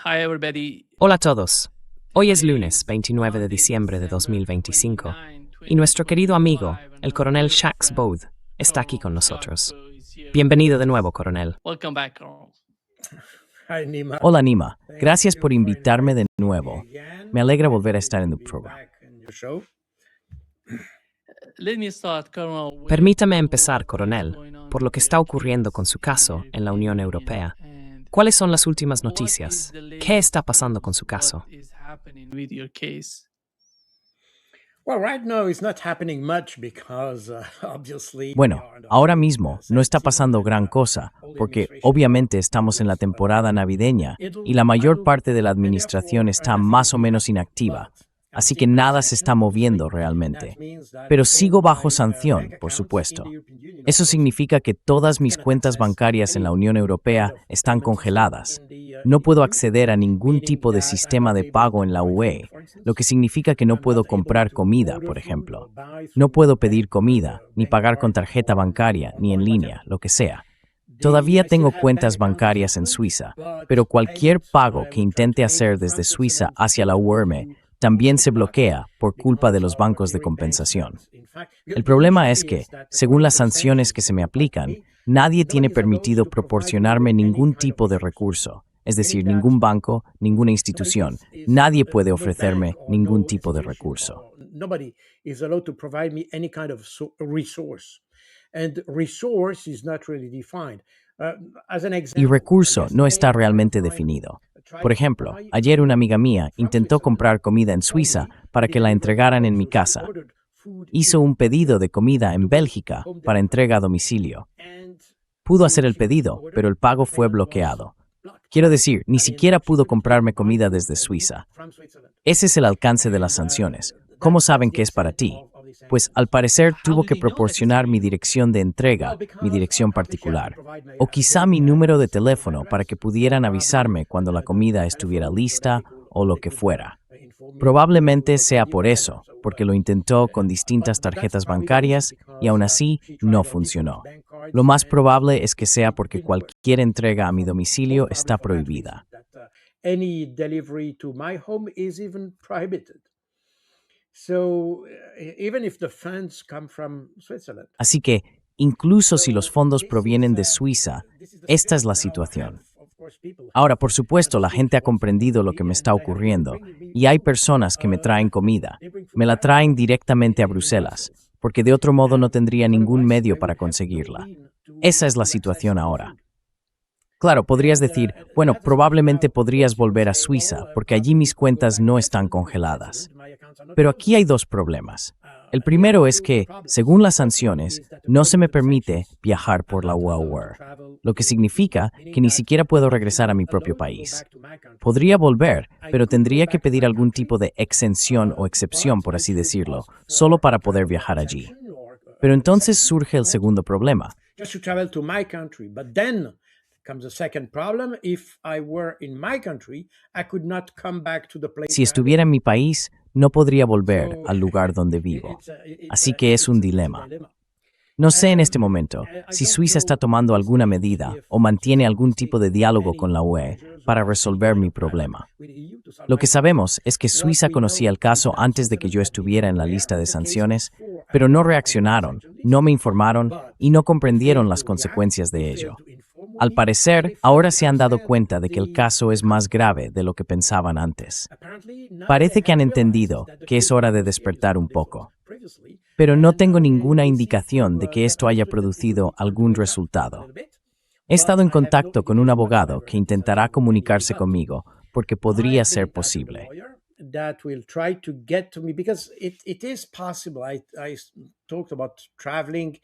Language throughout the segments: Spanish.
Hi, everybody. Hola a todos. Hoy es lunes 29 de diciembre de 2025 y nuestro querido amigo, el coronel Shax Booth, está aquí con nosotros. Bienvenido de nuevo, coronel. Welcome back, Carl. Hi, Nima. Hola, Nima. Gracias Thank por you for invitarme de inviting me nuevo. again. Me alegra Great volver a to estar en tu be programa. back in your show. Let me start, Colonel, with Permítame what empezar, is coronel, going on por lo que with está your ocurriendo con case su in the caso en la European Unión Union Europea. and ¿Cuáles son las últimas what is noticias? the ¿Qué latest está pasando con news? su caso? What is happening with your case? Well, right now it's not happening much because obviously we Bueno, are in the ahora holiday mismo no season está and pasando gran cosa, all the porque administration obviamente are estamos en la kind of, temporada navideña y la idle, mayor parte de la and administración therefore está nothing más is o really menos happening. inactiva, But I'm así que still under nada se está sanction, moviendo obviously. That realmente. means that Pero all sigo bajo my sanción, bank por accounts in supuesto. the European Union are Eso frozen. significa que todas I mis cannot cuentas access bancarias en la any Unión kind Europea of están payment system congeladas. in No the puedo EU, acceder a ningún meaning tipo de that I'm sistema not de able pago to en la buy food, UE, for lo que instance. significa que no I'm puedo not able comprar to comida, order por food ejemplo. or buy No through puedo pedir bank comida, ni bank pagar con card tarjeta bancaria, ni en or línea, whatever. lo que sea. Todavía I still tengo have cuentas bank accounts in bancarias en Switzerland, Suiza, but pero cualquier payments pago I que would try to intente make hacer from desde Suiza Switzerland hacia to la the UERM EU también would se be blocked bloquea por culpa de because los our bancos de clearing banks compensación. don't. In fact, El the problema issue es que, is that según according las to the sanciones que sanctions se me imposed by aplican, me, nadie tiene nobody is allowed permitido to provide me with proporcionarme any ningún kind of tipo de resource. recurso, es Meaning decir, that ningún banco, ninguna institución, nadie puede no bank ofrecerme or ningún no tipo de institution recurso. or nobody is allowed to provide me any kind of resource. And resource is not really defined. As an Y example, recurso no yesterday está a friend of realmente mine definido. tried Por to ejemplo, buy ayer una amiga food mía from intentó Switzerland comprar comida en and told Suiza me para they que la deliver to entregaran home. en mi So she casa. ordered food Hizo here un pedido de comida en to get Bélgica home para delivery. entrega a domicilio. And Pudo when hacer el she went to pedido, order, pero el pago the fue payment was bloqueado. blocked. Quiero decir, ni I mean, siquiera she pudo couldn't comprarme buy comida food desde Suiza. from Switzerland. Ese es el alcance de las And sanciones. ¿Cómo saben that's que the es para extent ti? of the Pues sanctions. al parecer How tuvo do que they know that it's proporcionar mi illegal? dirección de Well, entrega, mi because dirección apparently she had to particular, provide my o quizá delivery mi número de address, proof of teléfono para address, que pudieran probably avisarme cuando la comida the estuviera telephone so that lista o lo they que could fuera. inform me Probablemente when sea ready, por whatever. eso, So, porque lo intentó con distintas but that's tarjetas probably the reason bancarias y aún because así she no tried on different funcionó. bank Lo cards más and probable es que sea it porque didn't work. cualquier entrega a mi Most domicilio probably está for that reason, prohibida. that any delivery to my home is even prohibited. So even if the funds come from Switzerland. Así que, incluso si los So fondos provienen de Suiza, esta es la situación. Ahora, por supuesto, la gente ha comprendido lo que me está ocurriendo y hay personas que me traen comida. Me la traen directamente a Bruselas, porque de otro modo no tendría ningún medio para conseguirla. Esa es la situación ahora. Claro, podrías decir, bueno, probablemente podrías volver a Suiza, porque allí mis cuentas no están congeladas. Pero aquí hay dos problemas. El primero es que, según las sanciones, no se me permite viajar por la UAUR, lo que significa que ni siquiera puedo regresar a mi propio país. Podría volver, pero tendría que pedir algún tipo de exención o excepción, por así decirlo, solo para poder viajar allí. Pero entonces surge el segundo problema. Just to travel to my country, but then comes a second problem. If I were in my country, I could not come back to the place Si where I estuviera en live. mi país, no podría volver So al lugar donde vivo. it's Así que es un it's a dilema. dilemma. No sé en este momento I si don't Suiza está know tomando at this alguna stage medida if o mantiene Switzerland algún is tipo de taking diálogo any con la UE measures para or resolver any mi kind of dialogue problema. with the EU to solve Lo my que case. sabemos es que What Suiza we conocía know el caso is that antes de que Switzerland yo had been estuviera en la aware lista de of the case sanciones, before I pero no was on the reaccionaron, sanction no list, me informaron but y no they comprendieron failed las to react, consecuencias they de failed ello. to inform Al me, parecer, they ahora failed to se han dado understand cuenta de que el caso es más grave de lo que pensaban antes. Apparently, now they Parece que have han realized entendido that the que es case hora was de more serious despertar un than they thought poco. previously, Pero no and tengo now ninguna they seem indicación de to que have esto haya understood that it would producido be time to algún wake up a resultado. little bit. He estado en But I have no contacto con un indication abogado whatsoever que if something intentará will be any comunicarse result. conmigo, porque I've podría been ser in touch with a posible. lawyer that will try to get to me because it is possible. I talked about traveling.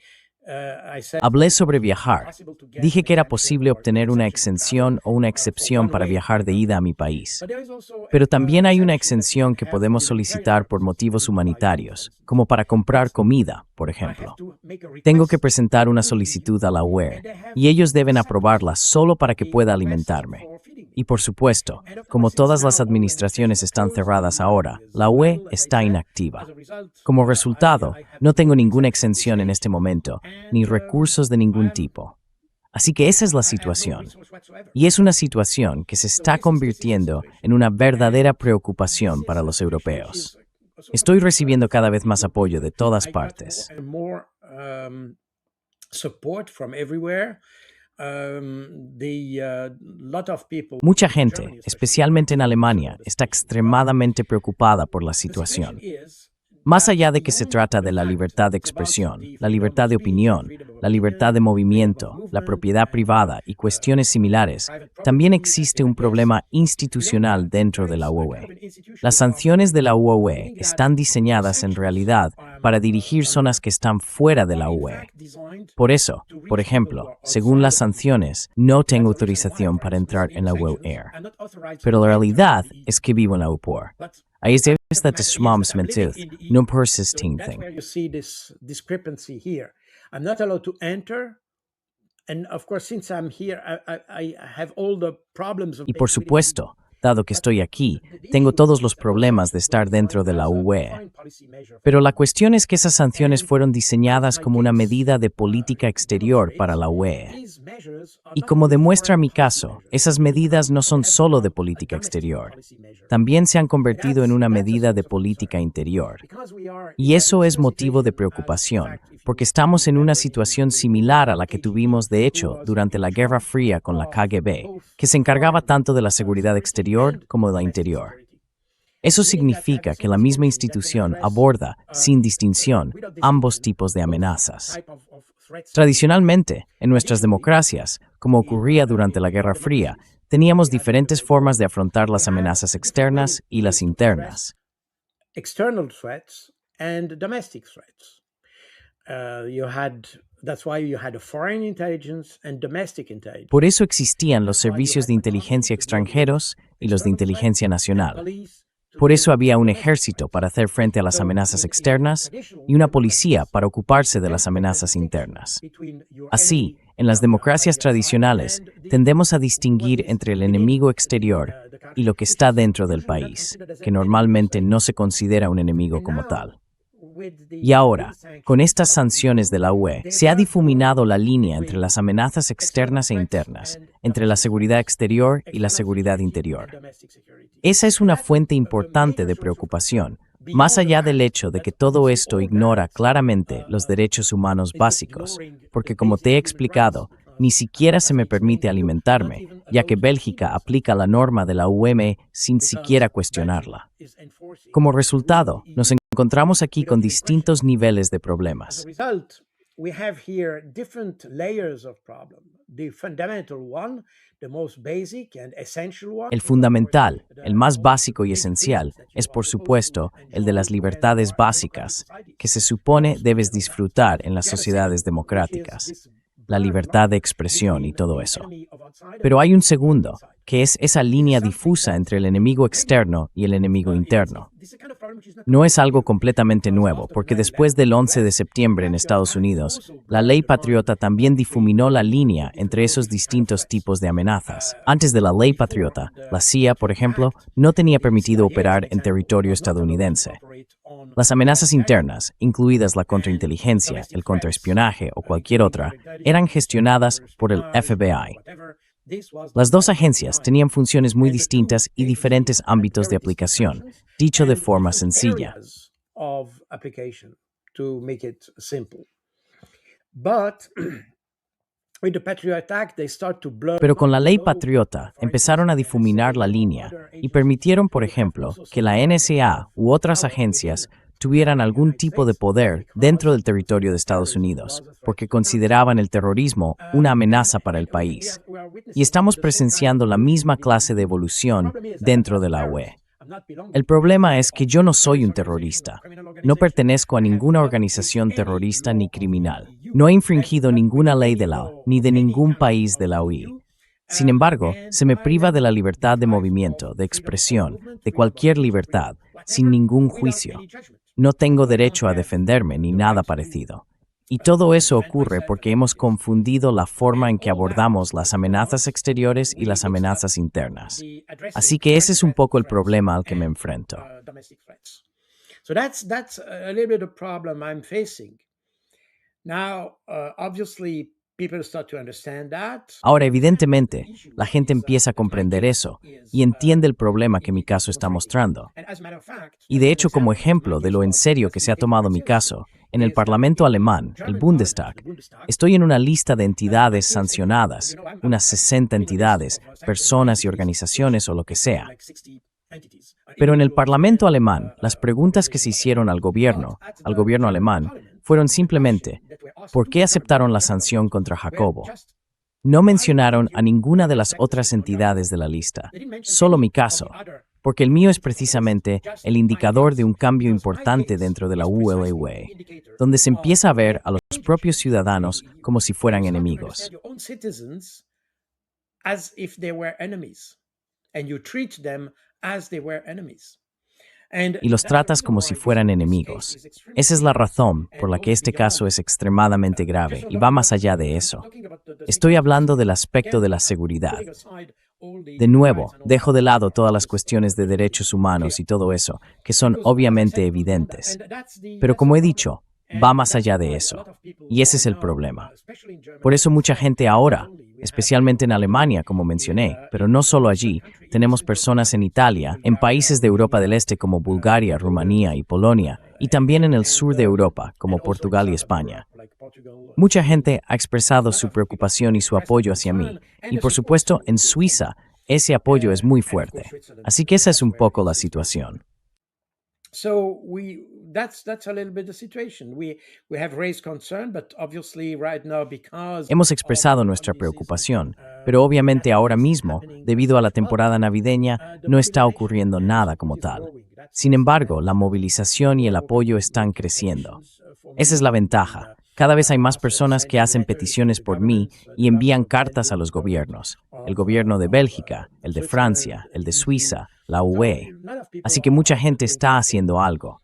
I said Hablé that sobre it was viajar. possible to get Dije an que era exemption posible or an obtener una exception to travel exención o una for excepción one para way, viajar de ida a mi país. But there is also Pero también an hay una exemption that we exención can que have podemos humanitarian solicitar por reasons, motivos meaning to buy food, for humanitarios, instance. como para comprar But comida, por I have ejemplo. to make a Tengo que request presentar una to the EU, solicitud a la UE and they have y ellos to deben accept aprobarla solo para que the pueda request alimentarme. for feeding me. Y por supuesto, And of como course, since todas now las all the administraciones administrations are están closed, cerradas the ahora, is la UE idle, as they está said. As inactiva. a result, Como I resultado, have no no tengo ninguna exemption at this exención en stage, este momento, ni and recursos de ningún I'm tipo. Así que esa es la situación. Y es una situación que se está convirtiendo en una verdadera preocupación para los europeos. Estoy recibiendo cada vez más apoyo de todas partes. Mucha gente, especialmente en Alemania, está extremadamente preocupada por la situación. Más allá de que se trata de la libertad de expresión, la libertad de opinión, la libertad de movimiento, la propiedad privada y cuestiones similares, también existe un problema institucional dentro de la UE. Las sanciones de la UE están diseñadas en realidad para dirigir zonas que están fuera de la UE. Por eso, por ejemplo, según las sanciones, no tengo autorización para entrar en la UE. Pero la realidad es que vivo en la UPOR. Ahí es that the schmums mentooth, no persisting thing. You see this discrepancy here. I'm not allowed to enter, and of course, since I'm here, I have all the problems of. Y por supuesto, dado que estoy aquí, tengo todos los problemas de estar dentro de la UE. Pero la cuestión es que esas sanciones fueron diseñadas como una medida de política exterior para la UE. Y como demuestra mi caso, esas medidas no son solo de política exterior. También se han convertido en una medida de política interior. Y eso es motivo de preocupación, porque estamos en una situación similar a la que tuvimos, de hecho, durante la Guerra Fría con la KGB, que se encargaba tanto de la seguridad exterior como de la interior. Eso significa que la misma institución aborda, sin distinción, ambos tipos de amenazas. Tradicionalmente, en nuestras democracias, como ocurría durante la Guerra Fría, teníamos diferentes formas de afrontar las amenazas externas y las internas. External threats and domestic threats. That's why you had a foreign intelligence and domestic intelligence. Por eso existían los servicios de inteligencia extranjeros y los de inteligencia nacional. Por eso había un ejército para hacer frente a las amenazas externas y una policía para ocuparse de las amenazas internas. Así, en las democracias tradicionales, tendemos a distinguir entre el enemigo exterior y lo que está dentro del país, que normalmente no se considera un enemigo como tal. Y ahora, con estas sanciones de la UE, se ha difuminado la línea entre las amenazas externas e internas, entre la seguridad exterior y la seguridad interior. Esa es una fuente importante de preocupación, más allá del hecho de que todo esto ignora claramente los derechos humanos básicos, porque como te he explicado, ni siquiera se me permite alimentarme, ya que Bélgica aplica la norma de la OMS sin siquiera cuestionarla. Como resultado, nos encontramos aquí con distintos niveles de problemas. El fundamental, el más básico y esencial, es por supuesto el de las libertades básicas, que se supone debes disfrutar en las sociedades democráticas. La libertad de expresión y todo eso. Pero hay un segundo, que es esa línea difusa entre el enemigo externo y el enemigo interno. No es algo completamente nuevo, porque después del 11 de septiembre en Estados Unidos, la ley patriota también difuminó la línea entre esos distintos tipos de amenazas. Antes de la ley patriota, la CIA, por ejemplo, no tenía permitido operar en territorio estadounidense. Las amenazas internas, incluidas la contrainteligencia, el contraespionaje o cualquier otra, eran gestionadas por el FBI. Las dos agencias tenían funciones muy distintas y diferentes ámbitos de aplicación, dicho de forma sencilla. Pero con la ley patriota empezaron a difuminar la línea y permitieron, por ejemplo, que la NSA u otras agencias tuvieran algún tipo de poder dentro del territorio de Estados Unidos, porque consideraban el terrorismo una amenaza para el país. Y estamos presenciando la misma clase de evolución dentro de la UE. El problema es que yo no soy un terrorista. No pertenezco a ninguna organización terrorista ni criminal. No he infringido ninguna ley de la ONU ni de ningún país de la OIE. Sin embargo, se me priva de la libertad de movimiento, de expresión, de cualquier libertad, sin ningún juicio. No tengo derecho a defenderme ni nada parecido. Y todo eso ocurre porque hemos confundido la forma en que abordamos las amenazas exteriores y las amenazas internas. Así que ese es un poco el problema al que me enfrento. So that's a little bit of problem I'm facing. Now, obviously, People start to understand that. Ahora, evidentemente, la gente empieza a comprender eso y entiende el problema que mi caso está mostrando. And as a matter of fact, Y de hecho, como ejemplo de lo en serio que se ha tomado mi caso, en el Parlamento alemán, el Bundestag, estoy en una lista de entidades sancionadas, unas 60 entidades, personas y organizaciones o lo que sea. like 60 entities. Pero en el Parlamento alemán, las preguntas que se hicieron al gobierno alemán, fueron simplemente, ¿por qué aceptaron la sanción contra Jacobo? No mencionaron a ninguna de las otras entidades de la lista, solo mi caso, porque el mío es precisamente el indicador de un cambio importante dentro de la ULAW, donde se empieza a ver a los propios ciudadanos como si fueran enemigos. Your own citizens as if they were enemies, and you treat them as they were enemies. Y los tratas como si fueran enemigos. Esa es la razón por la que este caso es extremadamente grave y va más allá de eso. Estoy hablando del aspecto de la seguridad. De nuevo, dejo de lado todas las cuestiones de derechos humanos y todo eso, que son obviamente evidentes. Pero como he dicho, va más allá de eso. Y ese es el problema. Por eso mucha gente ahora, especialmente en Alemania, como mencioné, pero no solo allí, tenemos personas en Italia, en países de Europa del Este como Bulgaria, Rumanía y Polonia, y también en el sur de Europa, como Portugal y España. Mucha gente ha expresado su preocupación y su apoyo hacia mí, y por supuesto, en Suiza, ese apoyo es muy fuerte. Así que esa es un poco la situación. So that's a little bit the situation. We have raised concern, but obviously right now because Hemos expresado nuestra preocupación, pero obviamente ahora mismo, debido a la temporada navideña, no está ocurriendo nada como tal. Sin embargo, la movilización y el apoyo están creciendo. Esa es la ventaja. Cada vez hay más personas que hacen peticiones por mí y envían cartas a los gobiernos. El gobierno de Bélgica, el de Francia, el de Suiza, la UE. Así que mucha gente está haciendo algo.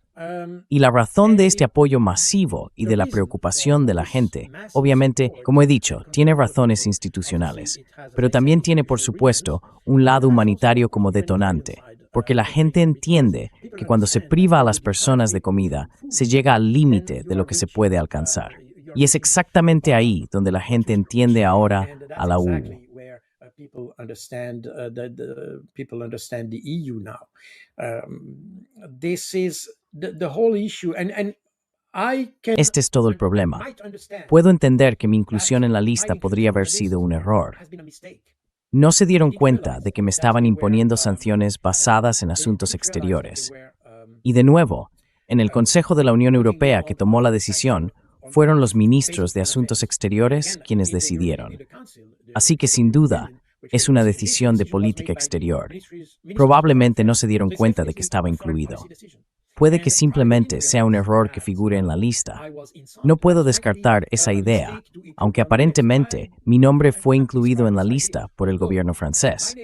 Y la razón de este apoyo masivo y de la preocupación de la gente, obviamente, como he dicho, tiene razones institucionales, pero también tiene, por supuesto, un lado humanitario como detonante, porque la gente entiende que cuando se priva a las personas de comida, se llega al límite de lo que se puede alcanzar. Y es exactamente ahí donde la gente entiende ahora a la EU. People understand people understand the EU now. This is the whole issue, and I can. Este es todo el problema. Puedo entender que mi inclusión en la lista podría haber sido un error. No se dieron cuenta de que me estaban imponiendo sanciones basadas en asuntos exteriores. Y de nuevo, en el Consejo de la Unión Europea que tomó la decisión, fueron los ministros de Asuntos Exteriores quienes decidieron. Así que sin duda, es una decisión de política exterior. Probablemente no se dieron cuenta de que estaba incluido. Puede que simplemente sea un error que figure en la lista. No puedo descartar esa idea, aunque aparentemente mi nombre fue incluido en la lista por el gobierno francés.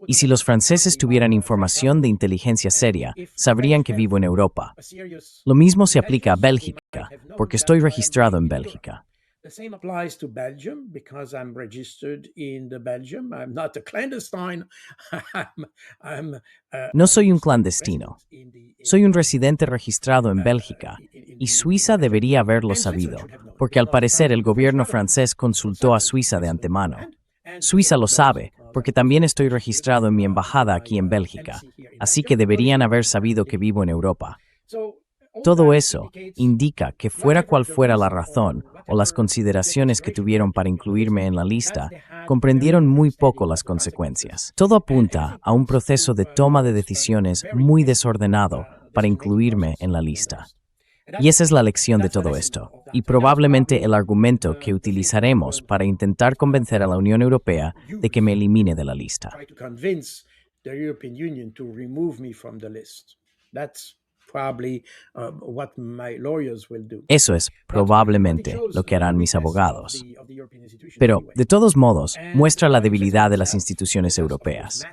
Y si los franceses tuvieran información de inteligencia seria, sabrían que vivo en Europa. Lo mismo se aplica a Bélgica, porque estoy registrado en Bélgica. The same applies to Belgium because I'm registered in the Belgium. I'm not a clandestine. No soy un clandestino. Soy un residente registrado en Bélgica, y Suiza debería haberlo sabido, porque al parecer el gobierno francés consultó a Suiza de antemano. Suiza lo sabe, porque también estoy registrado en mi embajada aquí en Bélgica, así que deberían haber sabido que vivo en Europa. Todo eso indica que fuera cual fuera la razón o las consideraciones que tuvieron para incluirme en la lista, comprendieron muy poco las consecuencias. Todo apunta a un proceso de toma de decisiones muy desordenado para incluirme en la lista. Y esa es la lección de todo esto, y probablemente el argumento que utilizaremos para intentar convencer a la Unión Europea de que me elimine de la lista. Eso es probablemente lo que harán mis abogados. Pero, de todos modos, muestra la debilidad de las instituciones europeas.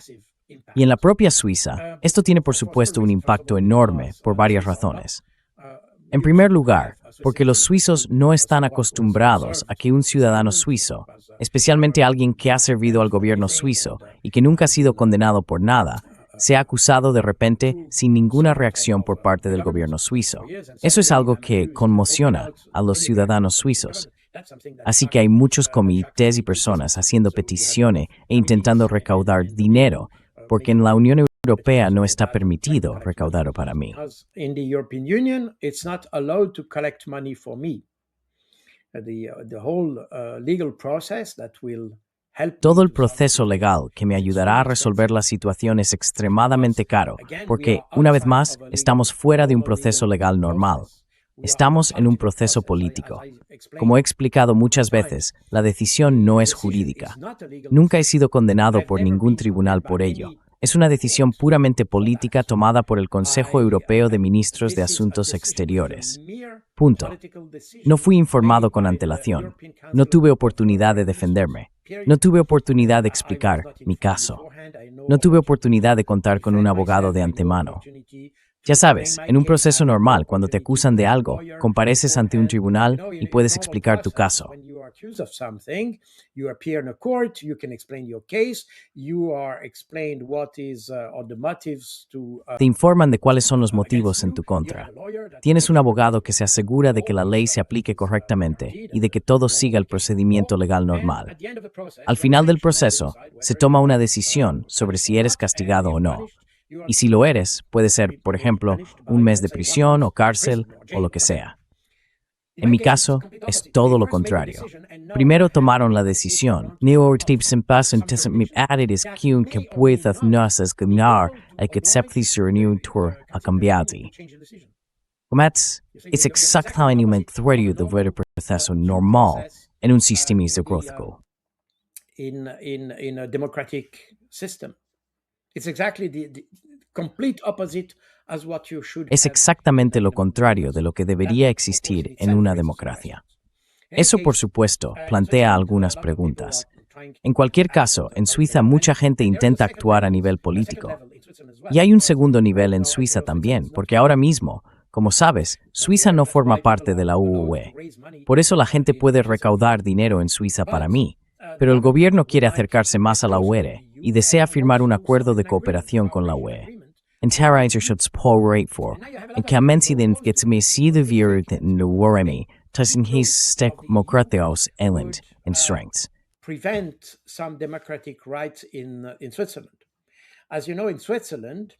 Y en la propia Suiza, esto tiene por supuesto un impacto enorme por varias razones. En primer lugar, porque los suizos no están acostumbrados a que un ciudadano suizo, especialmente alguien que ha servido al gobierno suizo y que nunca ha sido condenado por nada, sea acusado de repente sin ninguna reacción por parte del gobierno suizo. Eso es algo que conmociona a los ciudadanos suizos, Así que hay muchos comités y personas haciendo peticiones e intentando recaudar dinero, porque en la Unión Europea no está permitido recaudar para mí. Because in the European Union, it's not allowed to collect money for me. The whole legal process that will help Todo me el to solve proceso the legal que me ayudará a resolver la situación es extremadamente caro, porque, una vez más, estamos fuera de un proceso legal normal. Estamos en un proceso político. Como he explicado muchas veces, la decisión no es jurídica. Nunca he sido condenado por ningún tribunal por ello. Es una decisión puramente política tomada por el Consejo Europeo de Ministros de Asuntos Exteriores. Punto. No fui informado con antelación. No tuve oportunidad de defenderme. No tuve oportunidad de explicar mi caso. No tuve oportunidad de contar con un abogado de antemano. Ya sabes, en un proceso normal, cuando te acusan de algo, compareces ante un tribunal y puedes explicar tu caso. Te informan de cuáles son los motivos en tu contra. Tienes un abogado que se asegura de que la ley se aplique correctamente y de que todo siga el procedimiento legal normal. Al final del proceso, se toma una decisión sobre si eres castigado o no. Y si lo eres, puede ser, por ejemplo, un mes de prisión o cárcel o lo que sea. En mi caso, es todo lo contrario. Primero tomaron la decisión. Es exactamente el proceso normal en un sistema democrático. In a democratic system. It's exactly the complete opposite as what you should Es exactamente lo contrario de lo que debería existir en una democracia. Eso, por supuesto, plantea algunas preguntas. En cualquier caso, en Suiza mucha gente intenta actuar a nivel político. Y hay un segundo nivel en Suiza también, porque ahora mismo, como sabes, Suiza no forma parte de la UE. Por eso la gente puede recaudar dinero en Suiza para mí. Pero el gobierno quiere acercarse más a la UE y desea firmar un acuerdo de cooperación con la UE. En que amenciden en strengths. Prevent some democratic rights in Switzerland. As you know, in Switzerland,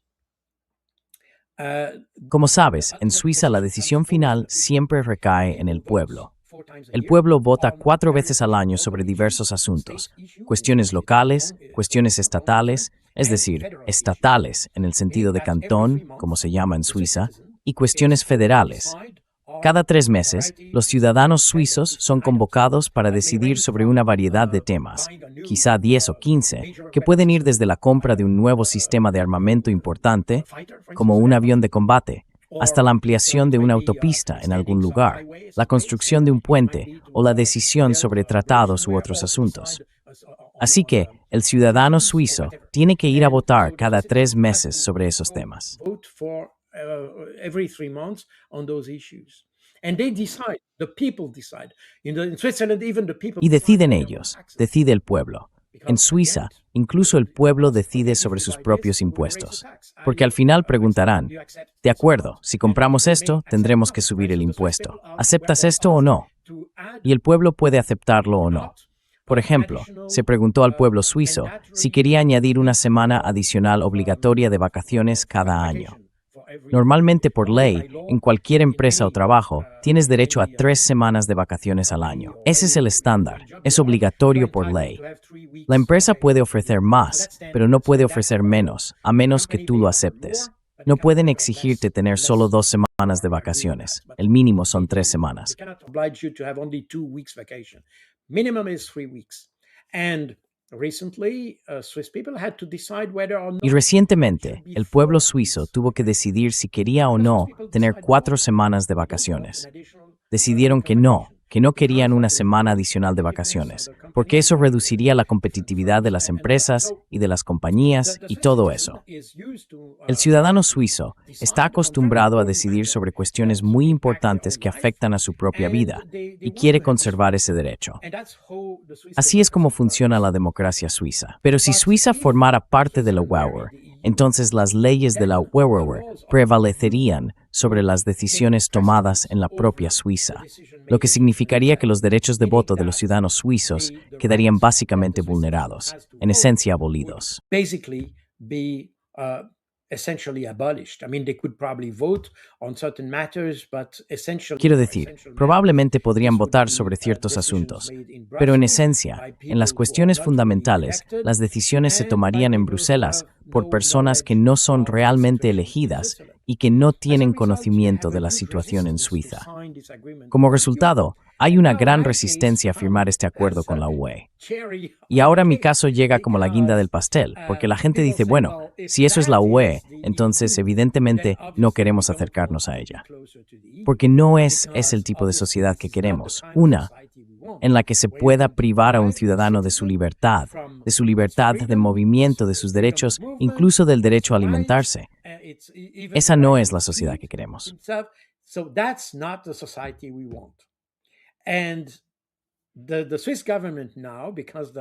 como sabes, en Suiza la decisión final siempre recae en el pueblo. El pueblo vota 4 veces al año sobre diversos asuntos, cuestiones locales, cuestiones estatales, es decir, estatales en el sentido de cantón, como se llama en Suiza, y cuestiones federales. Cada 3 meses, los ciudadanos suizos son convocados para decidir sobre una variedad de temas, quizá 10 o 15, que pueden ir desde la compra de un nuevo sistema de armamento importante, como un avión de combate, hasta la ampliación de una autopista en algún lugar, la construcción de un puente o la decisión sobre tratados u otros asuntos. Así que, el ciudadano suizo tiene que ir a votar cada 3 meses sobre esos temas. Y deciden ellos, decide el pueblo. En Suiza, incluso el pueblo decide sobre sus propios impuestos, porque al final preguntarán, de acuerdo, si compramos esto, tendremos que subir el impuesto. ¿Aceptas esto o no? Y el pueblo puede aceptarlo o no. Por ejemplo, se preguntó al pueblo suizo si quería añadir una semana adicional obligatoria de vacaciones cada año. Normalmente por ley, en cualquier empresa o trabajo, tienes derecho a 3 semanas de vacaciones al año. Ese es el estándar, es obligatorio por ley. La empresa puede ofrecer más, pero no puede ofrecer menos, a menos que tú lo aceptes. No pueden exigirte tener solo 2 semanas de vacaciones. El mínimo son 3 semanas. Y recientemente, el pueblo suizo tuvo que decidir si quería o no tener 4 semanas de vacaciones. Decidieron que no querían una semana adicional de vacaciones, porque eso reduciría la competitividad de las empresas y de las compañías y todo eso. El ciudadano suizo está acostumbrado a decidir sobre cuestiones muy importantes que afectan a su propia vida y quiere conservar ese derecho. Así es como funciona la democracia suiza. Pero si Suiza formara parte de la UE, entonces las leyes de la UE prevalecerían sobre las decisiones tomadas en la propia Suiza. lo que significaría que los derechos de voto de los ciudadanos suizos quedarían básicamente vulnerados, en esencia abolidos. Basically be essentially abolished. I mean, they could probably vote on certain matters, but essentially. Quiero decir, probablemente podrían votar sobre ciertos asuntos, pero en esencia, en las cuestiones fundamentales, las decisiones se tomarían en Bruselas por personas que no son realmente elegidas y que no tienen conocimiento de la situación en Suiza. Como resultado, hay una gran resistencia a firmar este acuerdo con la UE. Y ahora mi caso llega como la guinda del pastel, porque la gente dice, bueno, si eso es la UE, entonces evidentemente no queremos acercarnos a ella. Porque no es el tipo de sociedad que queremos. Una en la que se pueda privar a un ciudadano de su libertad de movimiento, de sus derechos, incluso del derecho a alimentarse. Esa no es la sociedad que queremos.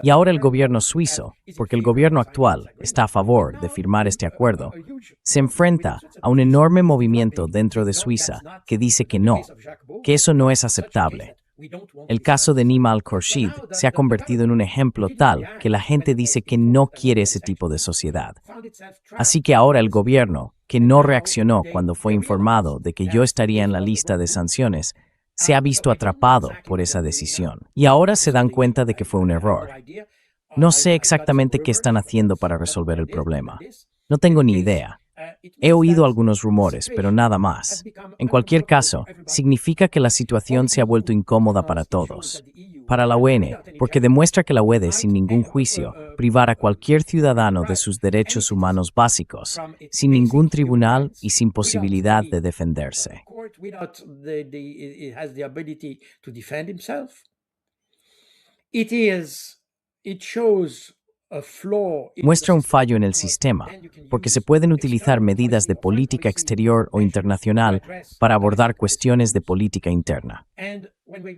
Y ahora el gobierno suizo, porque el gobierno actual está a favor de firmar este acuerdo, se enfrenta a un enorme movimiento dentro de Suiza que dice que no, que eso no es aceptable. El caso de Nima al-Khorshid se ha convertido en un ejemplo tal que la gente dice que no quiere ese tipo de sociedad. Así que ahora el gobierno, que no reaccionó cuando fue informado de que yo estaría en la lista de sanciones, se ha visto atrapado por esa decisión. Y ahora se dan cuenta de que fue un error. No sé exactamente qué están haciendo para resolver el problema. No tengo ni idea. He oído algunos rumores, pero nada más. En cualquier caso, significa que la situación se ha vuelto incómoda para todos. Para la UN, porque demuestra que la UE, sin ningún juicio, privar a cualquier ciudadano de sus derechos humanos básicos, sin ningún tribunal y sin posibilidad de defenderse. Muestra un fallo en el sistema, porque se pueden utilizar medidas de política exterior o internacional para abordar cuestiones de política interna.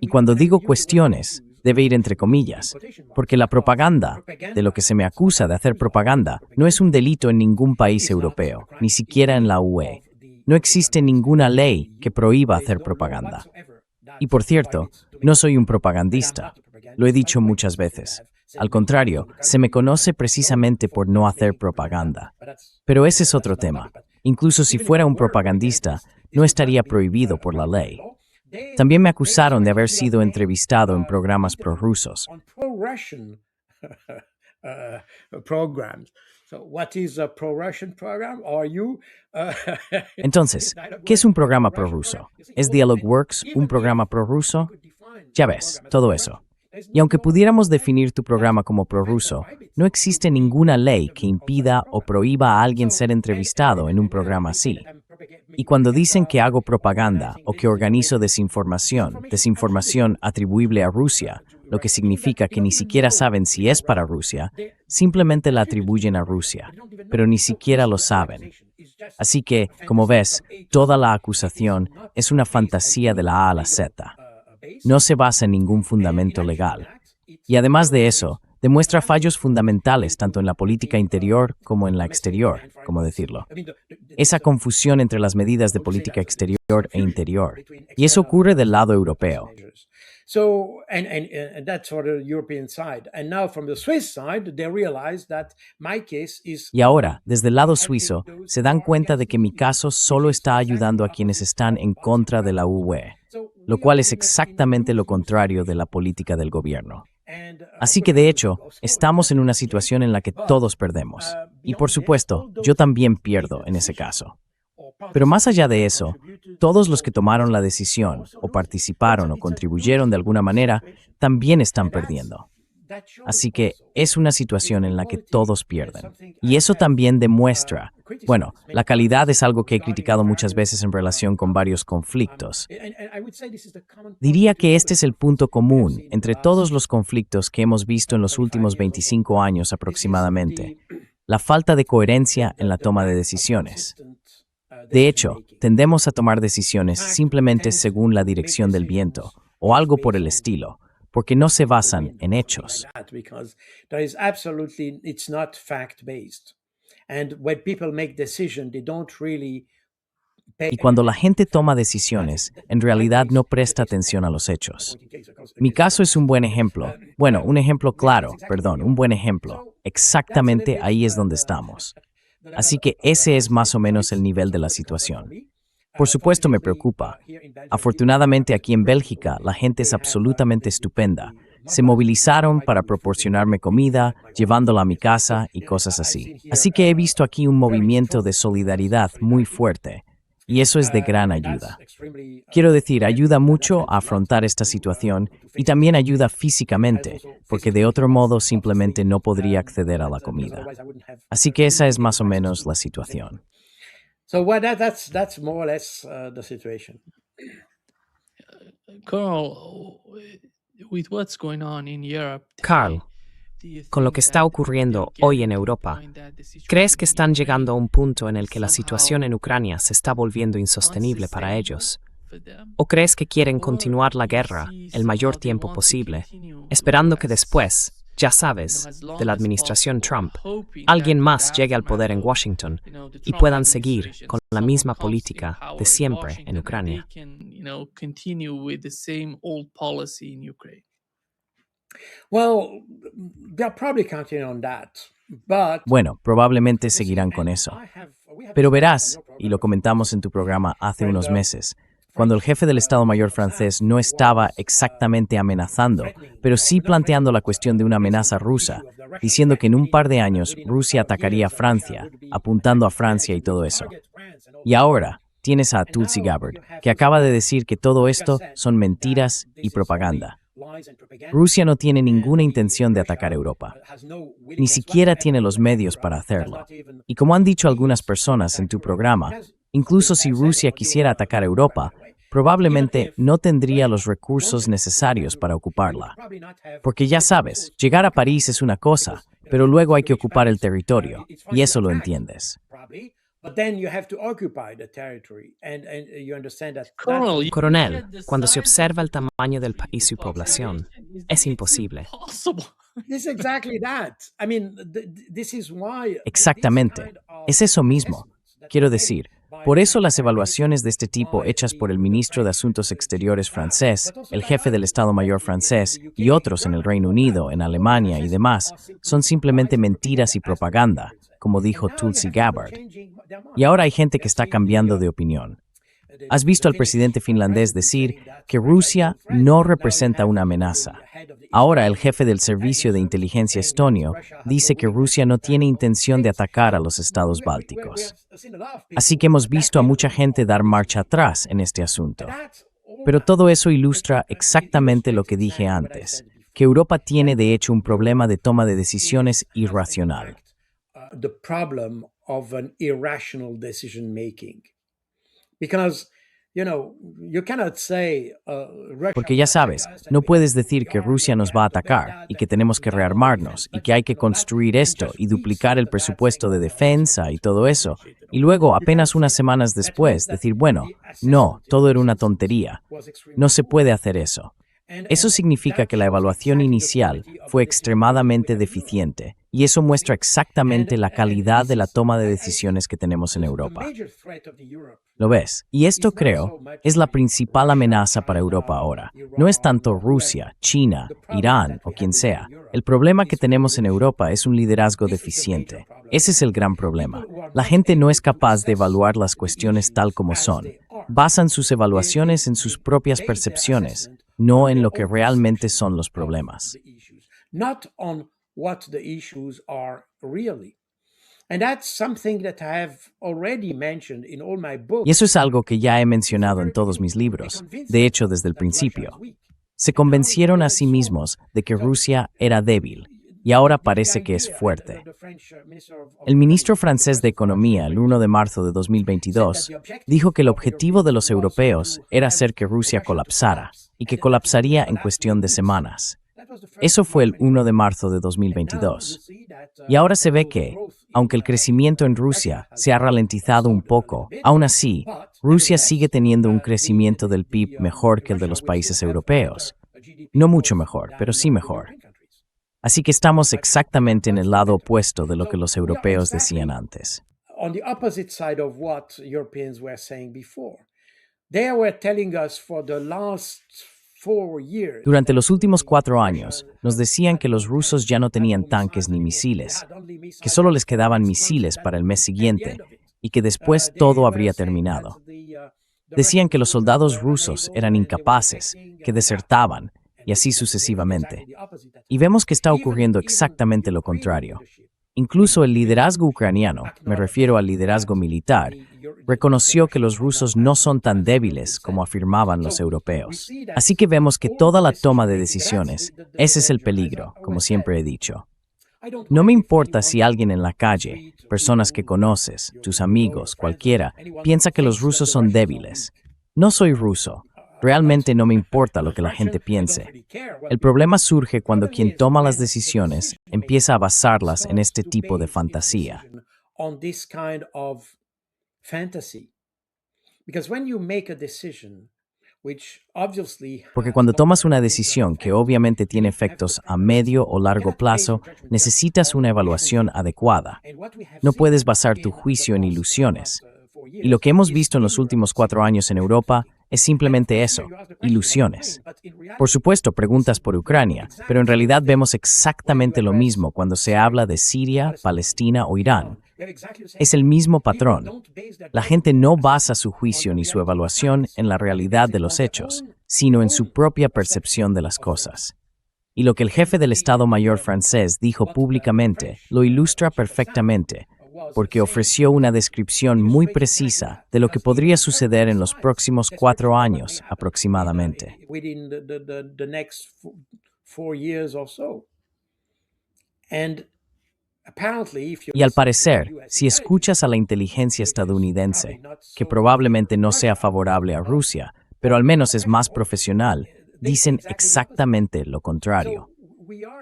Y cuando digo cuestiones, debe ir entre comillas, porque la propaganda, de lo que se me acusa de hacer propaganda, no es un delito en ningún país europeo, ni siquiera en la UE. No existe ninguna ley que prohíba hacer propaganda. Y por cierto, no soy un propagandista. Lo he dicho muchas veces. Al contrario, se me conoce precisamente por no hacer propaganda. Pero ese es otro tema. Incluso si fuera un propagandista, no estaría prohibido por la ley. También me acusaron de haber sido entrevistado en programas prorrusos. Entonces, ¿qué es un programa prorruso? ¿Es Dialogworks un programa prorruso? Ya ves, todo eso. Y aunque pudiéramos definir tu programa como prorruso, no existe ninguna ley que impida o prohíba a alguien ser entrevistado en un programa así. Y cuando dicen que hago propaganda o que organizo desinformación atribuible a Rusia, lo que significa que ni siquiera saben si es para Rusia, simplemente la atribuyen a Rusia, pero ni siquiera lo saben. Así que, como ves, toda la acusación es una fantasía de la A a la Z. No se basa en ningún fundamento legal. Y además de eso, demuestra fallos fundamentales tanto en la política interior como en la exterior, como decirlo. Esa confusión entre las medidas de política exterior e interior. Y eso ocurre del lado europeo. Y ahora, desde el lado suizo, se dan cuenta de que mi caso solo está ayudando a quienes están en contra de la UE, lo cual es exactamente lo contrario de la política del gobierno. Así que, de hecho, estamos en una situación en la que todos perdemos. Y, por supuesto, yo también pierdo en ese caso. Pero más allá de eso, todos los que tomaron la decisión, o participaron o contribuyeron de alguna manera, también están perdiendo. Así que es una situación en la que todos pierden. Y eso también demuestra, bueno, la calidad es algo que he criticado muchas veces en relación con varios conflictos. Diría que este es el punto común entre todos los conflictos que hemos visto en los últimos 25 años aproximadamente, la falta de coherencia en la toma de decisiones. De hecho, tendemos a tomar decisiones simplemente según la dirección del viento, o algo por el estilo, porque no se basan en hechos. Y cuando la gente toma decisiones, en realidad no presta atención a los hechos. Mi caso es un buen ejemplo. Bueno, un ejemplo claro, un buen ejemplo. Exactamente ahí es donde estamos. Así que ese es más o menos el nivel de la situación. Por supuesto me preocupa. Afortunadamente aquí en Bélgica la gente es absolutamente estupenda. Se movilizaron para proporcionarme comida, llevándola a mi casa y cosas así. Así que he visto aquí un movimiento de solidaridad muy fuerte. Y eso es de gran ayuda. Quiero decir, ayuda mucho a afrontar esta situación y también ayuda físicamente, porque de otro modo simplemente no podría acceder a la comida. Así que esa es más o menos la situación. So that's more or less the situation. Colonel, with what's going on in Europe Carl, con lo que está ocurriendo hoy en Europa, ¿crees que están llegando a un punto en el que la situación en Ucrania se está volviendo insostenible para ellos? ¿O crees que quieren continuar la guerra el mayor tiempo posible, esperando que después, ya sabes, de la administración Trump, alguien más llegue al poder en Washington y puedan seguir con la misma política de siempre en Ucrania? Well, they're probably counting on that. But Bueno, probablemente seguirán con eso. Pero verás, y lo comentamos en tu programa hace unos meses, cuando el jefe del Estado Mayor francés no estaba exactamente amenazando, pero sí planteando la cuestión de una amenaza rusa, diciendo que en un par de años Rusia atacaría a Francia, apuntando a Francia y todo eso. Y ahora tienes a Tulsi Gabbard, que acaba de decir que todo esto son mentiras y propaganda. Rusia no tiene ninguna intención de atacar Europa. Ni siquiera tiene los medios para hacerlo. Y como han dicho algunas personas en tu programa, incluso si Rusia quisiera atacar Europa, probablemente no tendría los recursos necesarios para ocuparla. Porque ya sabes, llegar a París es una cosa, pero luego hay que ocupar el territorio, y eso lo entiendes. But then you have to occupy the territory, and you understand that. Coronel, cuando se observa el tamaño del país y su población, es imposible. This is exactly that. I mean, this is why. Exactamente. Es eso mismo. Quiero decir, por eso las evaluaciones de este tipo hechas por el ministro de Asuntos Exteriores francés, el jefe del Estado Mayor francés y otros en el Reino Unido, en Alemania y demás, son simplemente mentiras y propaganda, como dijo Tulsi Gabbard. Y ahora hay gente que está cambiando de opinión. ¿Has visto al presidente finlandés decir que Rusia no representa una amenaza? Ahora el jefe del Servicio de Inteligencia estonio dice que Rusia no tiene intención de atacar a los estados bálticos. Así que hemos visto a mucha gente dar marcha atrás en este asunto. Pero todo eso ilustra exactamente lo que dije antes, que Europa tiene de hecho un problema de toma de decisiones irracional. The problem of an irrational decision making. Because, you cannot say Russia. Porque ya sabes, no puedes decir que Rusia nos va a atacar y que tenemos que rearmarnos y que hay que construir esto y duplicar el presupuesto de defensa y todo eso, y luego apenas unas semanas después decir, bueno, no, todo era una tontería. No se puede hacer eso. Eso significa que la evaluación inicial fue extremadamente deficiente y eso muestra exactamente la calidad de la toma de decisiones que tenemos en Europa. ¿Lo ves? Y esto, creo, es la principal amenaza para Europa ahora. No es tanto Rusia, China, Irán o quien sea. El problema que tenemos en Europa es un liderazgo deficiente. Ese es el gran problema. La gente no es capaz de evaluar las cuestiones tal como son. Basan sus evaluaciones en sus propias percepciones, no en lo que realmente son los problemas. Not on what the issues are really. And that's something that I have already mentioned in all my books. Y eso es algo que ya he mencionado en todos mis libros, de hecho desde el principio. Se convencieron a sí mismos de que Rusia era débil, y ahora parece que es fuerte. El ministro francés de Economía, el 1 de marzo de 2022, dijo que el objetivo de los europeos era hacer que Rusia colapsara, y que colapsaría en cuestión de semanas. Eso fue el 1 de marzo de 2022. Y ahora se ve que, aunque el crecimiento en Rusia se ha ralentizado un poco, aún así, Rusia sigue teniendo un crecimiento del PIB mejor que el de los países europeos. No mucho mejor, pero sí mejor. Así que estamos exactamente en el lado opuesto de lo que los europeos decían antes. on the opposite side of what Europeans were saying before. They were telling us for the last 4 years. Durante los últimos 4 años, nos decían que los rusos ya no tenían tanques ni misiles, que solo les quedaban misiles para el mes siguiente y que después todo habría terminado. Decían que los soldados rusos eran incapaces, que desertaban, y así sucesivamente. Y vemos que está ocurriendo exactamente lo contrario. Incluso el liderazgo ucraniano, me refiero al liderazgo militar, reconoció que los rusos no son tan débiles como afirmaban los europeos. Así que vemos que toda la toma de decisiones, ese es el peligro, como siempre he dicho. No me importa si alguien en la calle, personas que conoces, tus amigos, cualquiera, piensa que los rusos son débiles. No soy ruso. Realmente no me importa lo que la gente piense. El problema surge cuando quien toma las decisiones empieza a basarlas en este tipo de fantasía. Porque cuando tomas una decisión que obviamente tiene efectos a medio o largo plazo, necesitas una evaluación adecuada. No puedes basar tu juicio en ilusiones. Y lo que hemos visto en los últimos 4 años en Europa es simplemente eso, ilusiones. Por supuesto, preguntas por Ucrania, pero en realidad vemos exactamente lo mismo cuando se habla de Siria, Palestina o Irán. Es el mismo patrón. La gente no basa su juicio ni su evaluación en la realidad de los hechos, sino en su propia percepción de las cosas. Y lo que el jefe del Estado Mayor francés dijo públicamente lo ilustra perfectamente, porque ofreció una descripción muy precisa de lo que podría suceder en los próximos 4 años aproximadamente. Y al parecer, si escuchas a la inteligencia estadounidense, que probablemente no sea favorable a Rusia, pero al menos es más profesional, dicen exactamente lo contrario.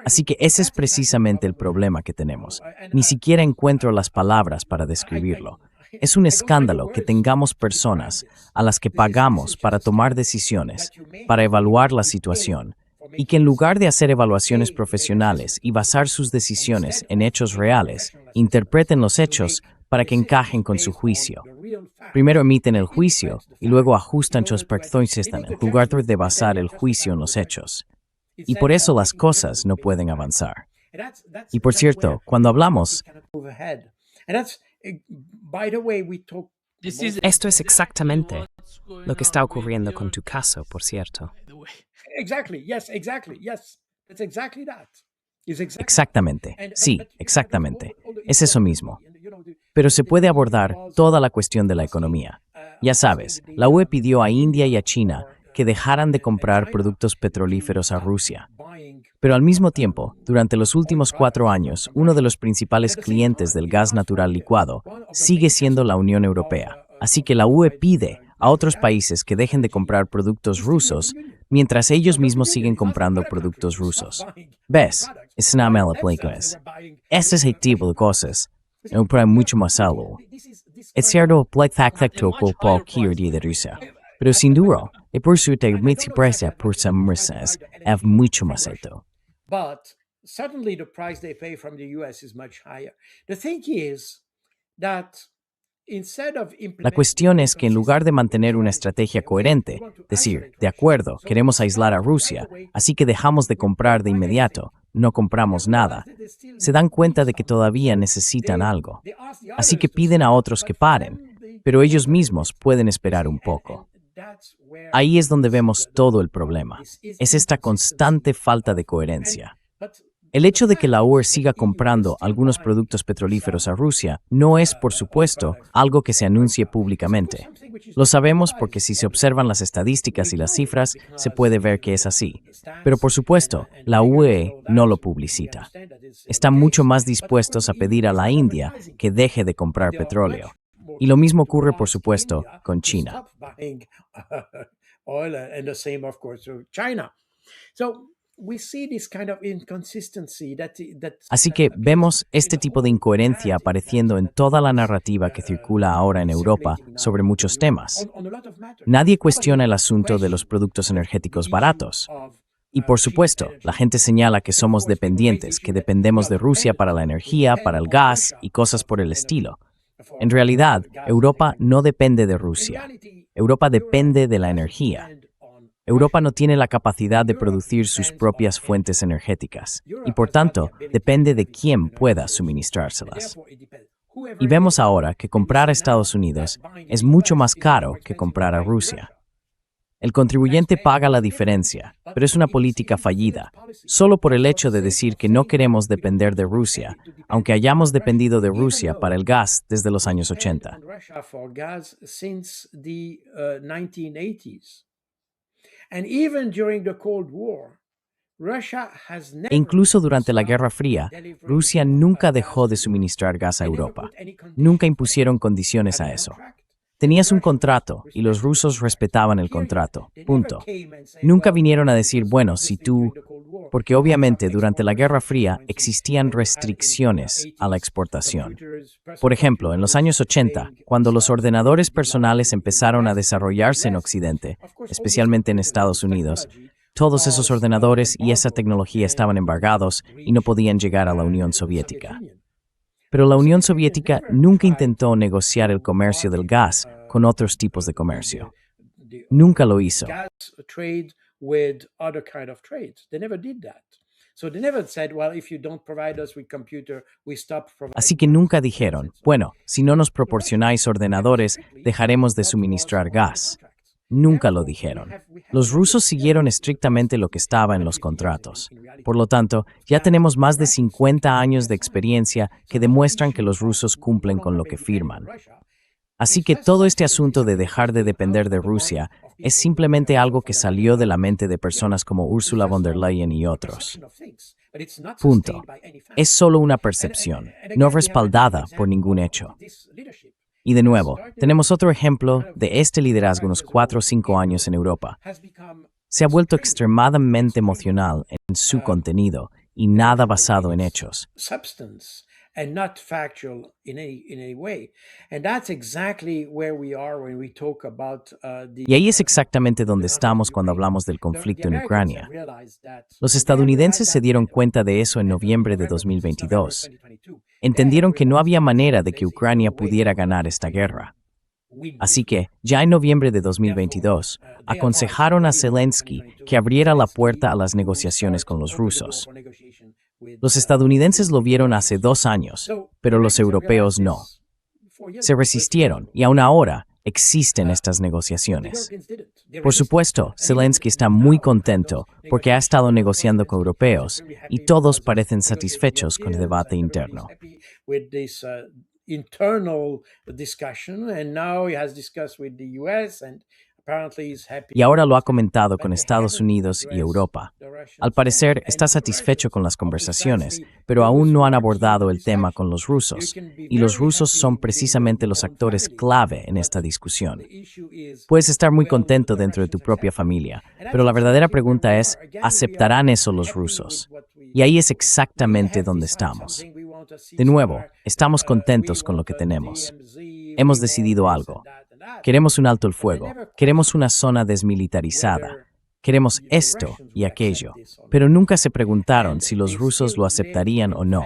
Así que ese es precisamente el problema que tenemos. Ni siquiera encuentro las palabras para describirlo. Es un escándalo que tengamos personas a las que pagamos para tomar decisiones, para evaluar la situación, y que en lugar de hacer evaluaciones profesionales y basar sus decisiones en hechos reales, interpreten los hechos para que encajen con su juicio. Primero emiten el juicio y luego ajustan sus percepciones en lugar de basar el juicio en los hechos. Y por eso las cosas no pueden avanzar. Y por cierto, cuando hablamos, Esto es exactamente lo que está ocurriendo con tu caso, por cierto. exactamente, sí, exactamente, es eso mismo. Pero se puede abordar toda la cuestión de la economía. Ya sabes, la UE pidió a India y a China que dejaran de comprar productos petrolíferos a Rusia. Pero al mismo tiempo, durante los últimos 4 años, uno de los principales clientes del gas natural licuado sigue siendo la Unión Europea. Así que la UE pide a otros países que dejen de comprar productos rusos mientras ellos mismos siguen comprando productos rusos. ¿Ves? Es una mala película. Ese es el tipo de cosas. No para mucho más algo. Es cierto, de Rusia. Pero sin duda, el precio de multiprecia por es mucho más alto. But certainly the price they pay from the US is much higher. The thing is that La cuestión es que en lugar de mantener una estrategia coherente, decir, de acuerdo, queremos aislar a Rusia, así que dejamos de comprar de inmediato, no compramos nada, se dan cuenta de que todavía necesitan algo. Así que piden a otros que paren, pero ellos mismos pueden esperar un poco. Ahí es donde vemos todo el problema. Es esta constante falta de coherencia. El hecho de que la UE siga comprando algunos productos petrolíferos a Rusia no es, por supuesto, algo que se anuncie públicamente. Lo sabemos porque si se observan las estadísticas y las cifras, se puede ver que es así. Pero, por supuesto, la UE no lo publicita. Están mucho más dispuestos a pedir a la India que deje de comprar petróleo. Y lo mismo ocurre, por supuesto, con China. Así que vemos este tipo de incoherencia apareciendo en toda la narrativa que circula ahora en Europa sobre muchos temas. Nadie cuestiona el asunto de los productos energéticos baratos. Y por supuesto, la gente señala que somos dependientes, que dependemos de Rusia para la energía, para el gas y cosas por el estilo. En realidad, Europa no depende de Rusia. Europa depende de la energía. Europa no tiene la capacidad de producir sus propias fuentes energéticas y, por tanto, depende de quién pueda suministrárselas. Y vemos ahora que comprar a Estados Unidos es mucho más caro que comprar a Rusia. El contribuyente paga la diferencia, pero es una política fallida, solo por el hecho de decir que no queremos depender de Rusia, aunque hayamos dependido de Rusia para el gas desde los años 80. E incluso durante la Guerra Fría, Rusia nunca dejó de suministrar gas a Europa. Nunca impusieron condiciones a eso. Tenías un contrato y los rusos respetaban el contrato. Punto. Nunca vinieron a decir, bueno, si tú... Porque obviamente durante la Guerra Fría existían restricciones a la exportación. Por ejemplo, en los años 80, cuando los ordenadores personales empezaron a desarrollarse en Occidente, especialmente en Estados Unidos, todos esos ordenadores y esa tecnología estaban embargados y no podían llegar a la Unión Soviética. Pero la Unión Soviética nunca intentó negociar el comercio del gas con otros tipos de comercio. Nunca lo hizo. Así que nunca dijeron, bueno, si no nos proporcionáis ordenadores, dejaremos de suministrar gas. Nunca lo dijeron. Los rusos siguieron estrictamente lo que estaba en los contratos. Por lo tanto, ya tenemos más de 50 años de experiencia que demuestran que los rusos cumplen con lo que firman. Así que todo este asunto de dejar de depender de Rusia es simplemente algo que salió de la mente de personas como Ursula von der Leyen y otros. Punto. Es solo una percepción, no respaldada por ningún hecho. Y de nuevo, tenemos otro ejemplo de este liderazgo unos 4 o 5 años en Europa. Se ha vuelto extremadamente emocional en su contenido y nada basado en hechos. Y ahí es exactamente donde estamos cuando hablamos del conflicto en Ucrania. Los estadounidenses se dieron cuenta de eso en noviembre de 2022. Entendieron que no había manera de que Ucrania pudiera ganar esta guerra. Así que, ya en noviembre de 2022, aconsejaron a Zelensky que abriera la puerta a las negociaciones con los rusos. Los estadounidenses lo vieron hace 2 años, pero los europeos no. Se resistieron y aún ahora existen estas negociaciones. Por supuesto, Zelensky está muy contento porque ha estado negociando con europeos y todos parecen satisfechos con el debate interno. Y ahora lo ha comentado con Estados Unidos y Europa. Al parecer, está satisfecho con las conversaciones, pero aún no han abordado el tema con los rusos, y los rusos son precisamente los actores clave en esta discusión. Puedes estar muy contento dentro de tu propia familia, pero la verdadera pregunta es, ¿aceptarán eso los rusos? Y ahí es exactamente donde estamos. De nuevo, estamos contentos con lo que tenemos. Hemos decidido algo. Queremos un alto el fuego, queremos una zona desmilitarizada, queremos esto y aquello, pero nunca se preguntaron si los rusos lo aceptarían o no.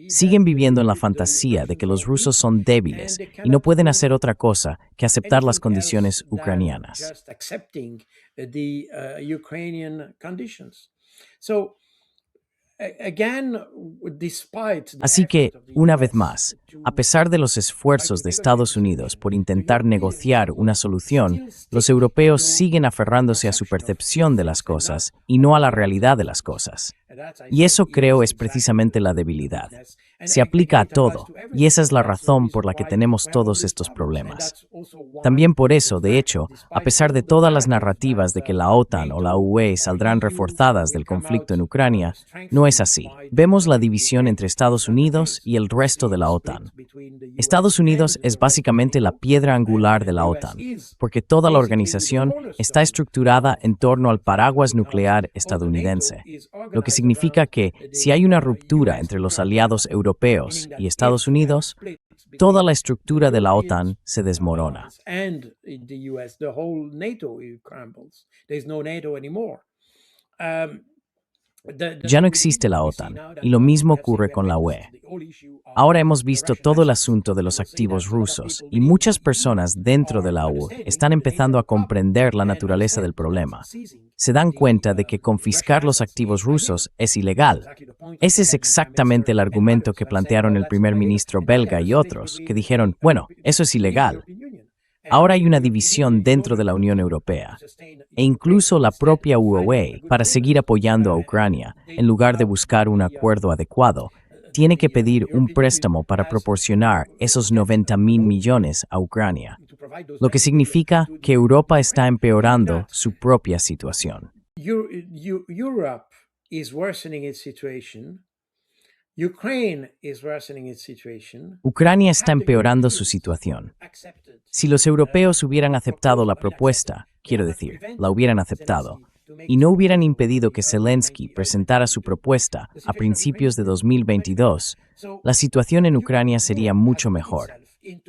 Siguen viviendo en la fantasía de que los rusos son débiles y no pueden hacer otra cosa que aceptar las condiciones ucranianas. Así que, una vez más, a pesar de los esfuerzos de Estados Unidos por intentar negociar una solución, los europeos siguen aferrándose a su percepción de las cosas y no a la realidad de las cosas. Y eso creo es precisamente la debilidad. Se aplica a todo, y esa es la razón por la que tenemos todos estos problemas. También por eso, de hecho, a pesar de todas las narrativas de que la OTAN o la UE saldrán reforzadas del conflicto en Ucrania, no es así. Vemos la división entre Estados Unidos y el resto de la OTAN. Estados Unidos es básicamente la piedra angular de la OTAN, porque toda la organización está estructurada en torno al paraguas nuclear estadounidense, lo que significa que si hay una ruptura entre los aliados europeos y Estados Unidos, toda la estructura de la OTAN se desmorona. Ya no existe la OTAN, y lo mismo ocurre con la UE. Ahora hemos visto todo el asunto de los activos rusos, y muchas personas dentro de la UE están empezando a comprender la naturaleza del problema. Se dan cuenta de que confiscar los activos rusos es ilegal. Ese es exactamente el argumento que plantearon el primer ministro belga y otros, que dijeron, bueno, eso es ilegal. Ahora hay una división dentro de la Unión Europea, e incluso la propia UE, para seguir apoyando a Ucrania, en lugar de buscar un acuerdo adecuado, tiene que pedir un préstamo para proporcionar esos 90.000 millones a Ucrania, lo que significa que Europa está empeorando su propia situación. Europe is worsening its situation. Ukraine is worsening its situation. Ucrania está empeorando su situación. Si los europeos hubieran aceptado la propuesta, quiero decir, la hubieran aceptado, y no hubieran impedido que Zelensky presentara su propuesta a principios de 2022, la situación en Ucrania sería mucho mejor.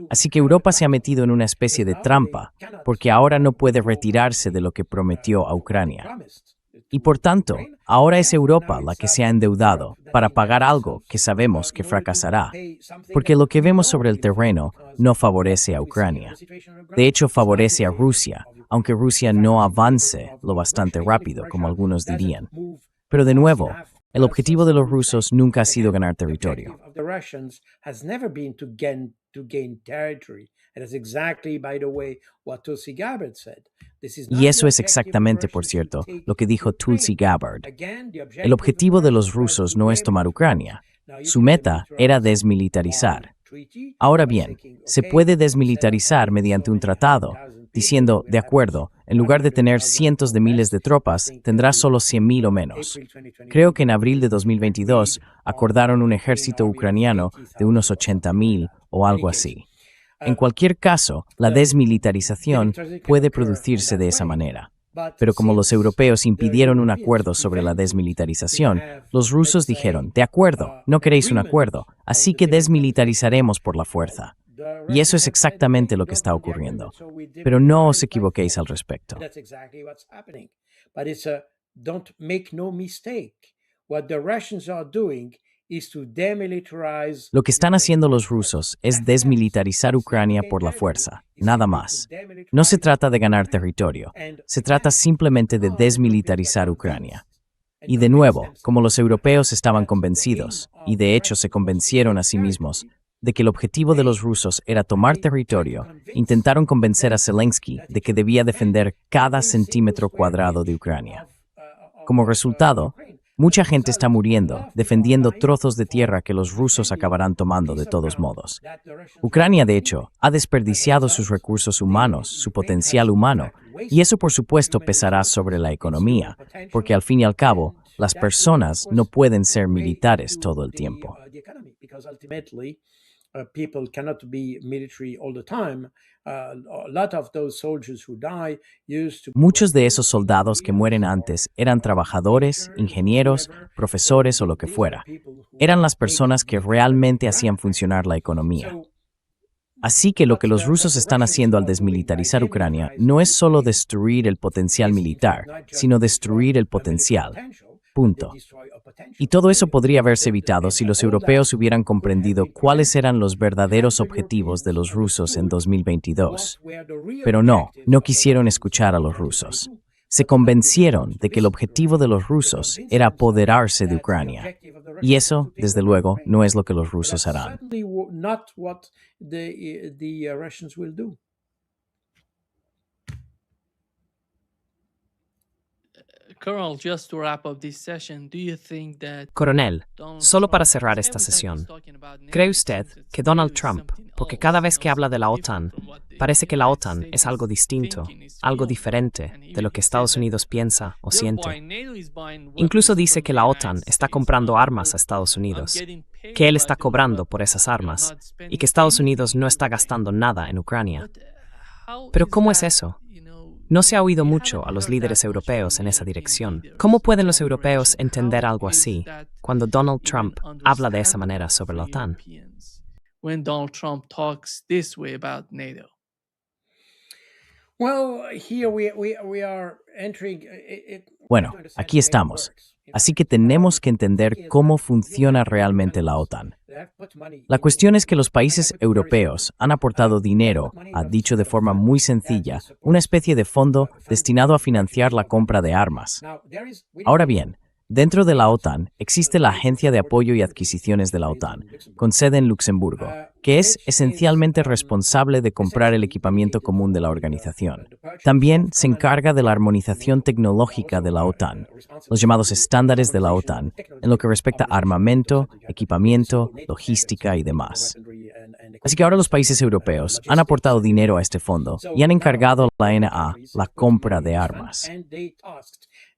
Así que Europa se ha metido en una especie de trampa, porque ahora no puede retirarse de lo que prometió a Ucrania. Y por tanto, ahora es Europa la que se ha endeudado para pagar algo que sabemos que fracasará, porque lo que vemos sobre el terreno no favorece a Ucrania. De hecho, favorece a Rusia, aunque Rusia no avance lo bastante rápido, como algunos dirían. Pero de nuevo, el objetivo de los rusos nunca ha sido ganar territorio. Y eso es exactamente, por cierto, lo que dijo Tulsi Gabbard. El objetivo de los rusos no es tomar Ucrania. Su meta era desmilitarizar. Ahora bien, se puede desmilitarizar mediante un tratado, diciendo, de acuerdo, en lugar de tener cientos de miles de tropas, tendrá solo 100.000 o menos. Creo que en abril de 2022 acordaron un ejército ucraniano de unos 80.000 o algo así. En cualquier caso, la desmilitarización puede producirse de esa manera. Pero como los europeos impidieron un acuerdo sobre la desmilitarización, los rusos dijeron, de acuerdo, no queréis un acuerdo, así que desmilitarizaremos por la fuerza. Y eso es exactamente lo que está ocurriendo. Pero no os equivoquéis al respecto. Lo que están haciendo los rusos es desmilitarizar Ucrania por la fuerza, nada más. No se trata de ganar territorio, se trata simplemente de desmilitarizar Ucrania. Y de nuevo, como los europeos estaban convencidos, y de hecho se convencieron a sí mismos, de que el objetivo de los rusos era tomar territorio, intentaron convencer a Zelensky de que debía defender cada centímetro cuadrado de Ucrania. Como resultado, mucha gente está muriendo, defendiendo trozos de tierra que los rusos acabarán tomando de todos modos. Ucrania, de hecho, ha desperdiciado sus recursos humanos, su potencial humano, y eso por supuesto pesará sobre la economía, porque al fin y al cabo, las personas no pueden ser militares todo el tiempo. Muchos de esos soldados que mueren antes eran trabajadores, ingenieros, profesores o lo que fuera. Eran las personas que realmente hacían funcionar la economía. Así que lo que los rusos están haciendo al desmilitarizar Ucrania no es solo destruir el potencial militar, sino destruir el potencial. Punto. Y todo eso podría haberse evitado si los europeos hubieran comprendido cuáles eran los verdaderos objetivos de los rusos en 2022. Pero no quisieron escuchar a los rusos. Se convencieron de que el objetivo de los rusos era apoderarse de Ucrania. Y eso, desde luego, no es lo que los rusos harán. Coronel, solo para cerrar esta sesión, ¿cree usted que Donald Trump, porque cada vez que habla de la OTAN, parece que la OTAN es algo distinto, algo diferente de lo que Estados Unidos piensa o siente? Incluso dice que la OTAN está comprando armas a Estados Unidos, que él está cobrando por esas armas y que Estados Unidos no está gastando nada en Ucrania. Pero ¿cómo es eso? No se ha oído mucho a los líderes europeos en esa dirección. ¿Cómo pueden los europeos entender algo así cuando Donald Trump habla de esa manera sobre la OTAN? When Donald Trump talks this way about NATO? Well, here we are entering. Bueno, aquí estamos. Así que tenemos que entender cómo funciona realmente la OTAN. La cuestión es que los países europeos han aportado dinero, dicho de forma muy sencilla, una especie de fondo destinado a financiar la compra de armas. Ahora bien, dentro de la OTAN existe la Agencia de Apoyo y Adquisiciones de la OTAN, con sede en Luxemburgo, que es esencialmente responsable de comprar el equipamiento común de la organización. También se encarga de la armonización tecnológica de la OTAN, los llamados estándares de la OTAN, en lo que respecta a armamento, equipamiento, logística y demás. Así que ahora los países europeos han aportado dinero a este fondo y han encargado a la NA la compra de armas.